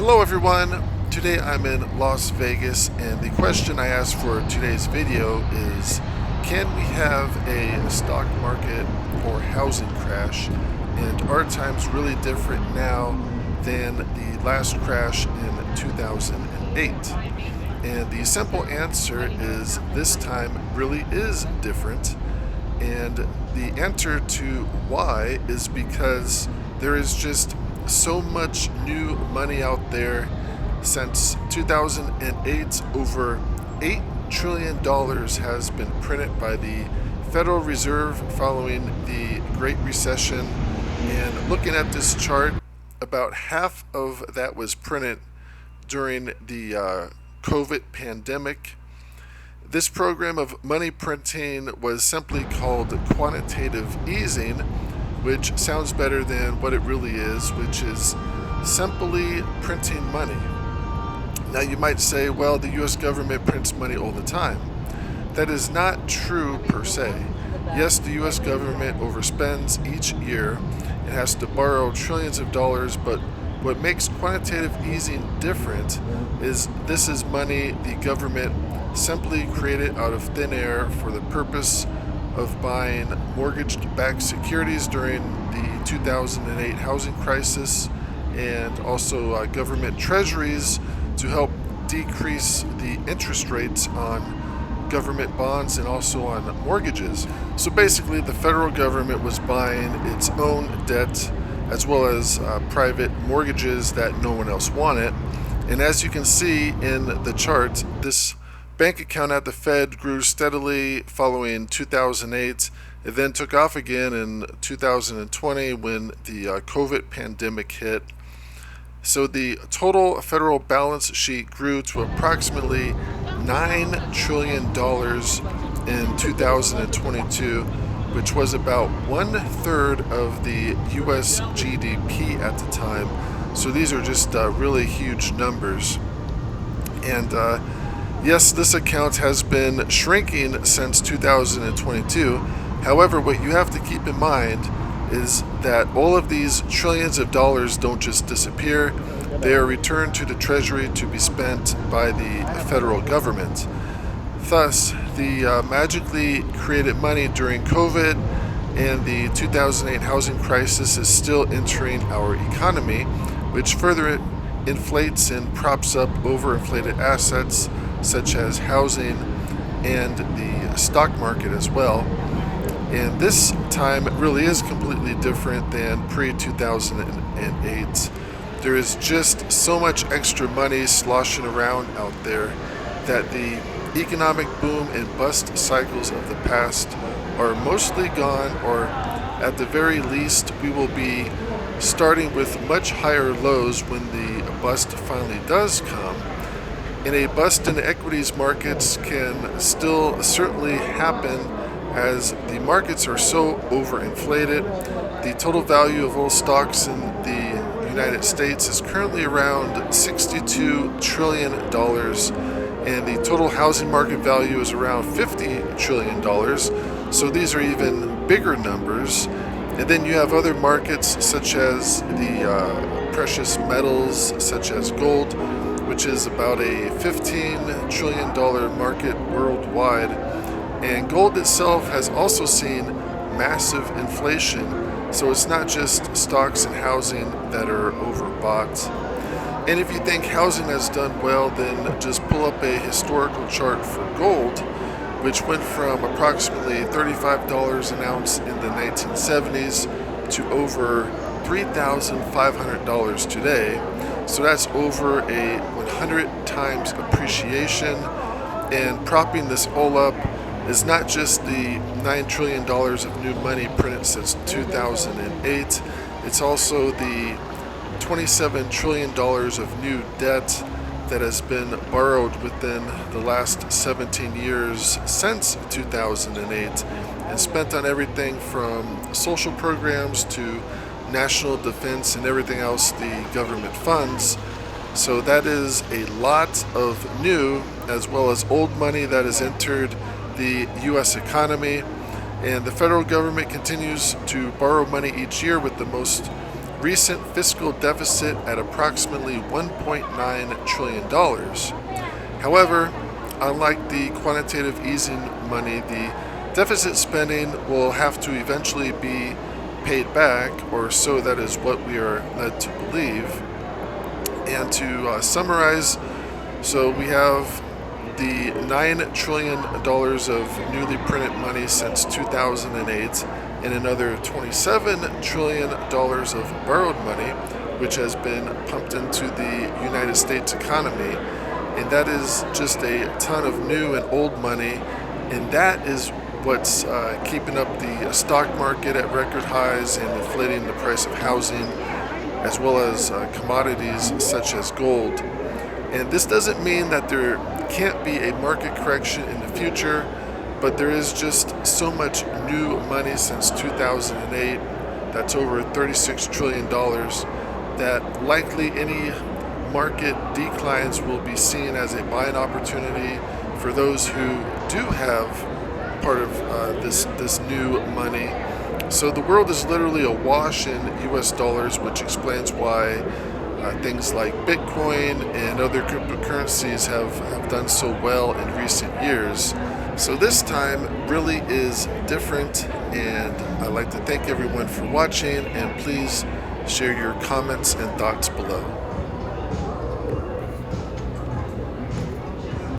Hello everyone, today I'm in Las Vegas and the question I asked for today's video is, can we have a stock market or housing crash, and are times really different now than the last crash in 2008? And the simple answer is this time really is different, and the answer to why is because there is just so much new money out there. Since 2008, over $8 trillion has been printed by the Federal Reserve following the Great Recession. And looking at this chart, about half of that was printed during the COVID pandemic. This program of money printing was simply called quantitative easing, which sounds better than what it really is, which is simply printing money. Now you might say, well, the US government prints money all the time. That is not true per se. Yes, the US government overspends each year and has to borrow trillions of dollars, but what makes quantitative easing different is this is money the government simply created out of thin air for the purpose of buying mortgage-backed securities during the 2008 housing crisis, and also government treasuries to help decrease the interest rates on government bonds and also on mortgages. So basically the federal government was buying its own debt as well as private mortgages that no one else wanted. And as you can see in the chart, this bank account at the Fed grew steadily following 2008. It then took off again in 2020 when the COVID pandemic hit. So the total federal balance sheet grew to approximately $9 trillion in 2022, which was about 1/3 of the US GDP at the time. So these are just really huge numbers. And yes, this account has been shrinking since 2022. However, what you have to keep in mind is that all of these trillions of dollars don't just disappear. They are returned to the Treasury to be spent by the federal government. Thus, the magically created money during COVID and the 2008 housing crisis is still entering our economy, which further inflates and props up overinflated assets such as housing and the stock market as well. And this time really is completely different than pre-2008. There is just so much extra money sloshing around out there that the economic boom and bust cycles of the past are mostly gone, or at the very least we will be starting with much higher lows when the bust finally does come. And a bust in the equities markets can still certainly happen as the markets are so overinflated. The total value of all stocks in the United States is currently around $62 trillion, and the total housing market value is around $50 trillion. So these are even bigger numbers. And then you have other markets such as the precious metals, such as gold, which is about a $15 trillion market worldwide. And gold itself has also seen massive inflation. So it's not just stocks and housing that are overbought. And if you think housing has done well, then just pull up a historical chart for gold, which went from approximately $35 an ounce in the 1970s to over $3,500 today. So that's over a 100 times appreciation. And propping this all up is not just the $9 trillion of new money printed since 2008, it's also the $27 trillion of new debt that has been borrowed within the last 17 years since 2008 and spent on everything from social programs to national defense and everything else the government funds. So that is a lot of new as well as old money that has entered the US economy, and the federal government continues to borrow money each year with the most recent fiscal deficit at approximately $1.9 trillion. However, unlike the quantitative easing money, the deficit spending will have to eventually be paid back, or so that is what we are led to believe. And to summarize, so we have the $9 trillion of newly printed money since 2008 and another $27 trillion of borrowed money, which has been pumped into the United States economy. And that is just a ton of new and old money, and that is what's keeping up the stock market at record highs and inflating the price of housing, as well as commodities such as gold. And this doesn't mean that there can't be a market correction in the future, but there is just so much new money since 2008, that's over $36 trillion, that likely any market declines will be seen as a buying opportunity for those who do have part of this new money. So the world is literally awash in US dollars, which explains why things like Bitcoin and other cryptocurrencies have done so well in recent years. So this time really is different, and I'd like to thank everyone for watching, and please share your comments and thoughts below.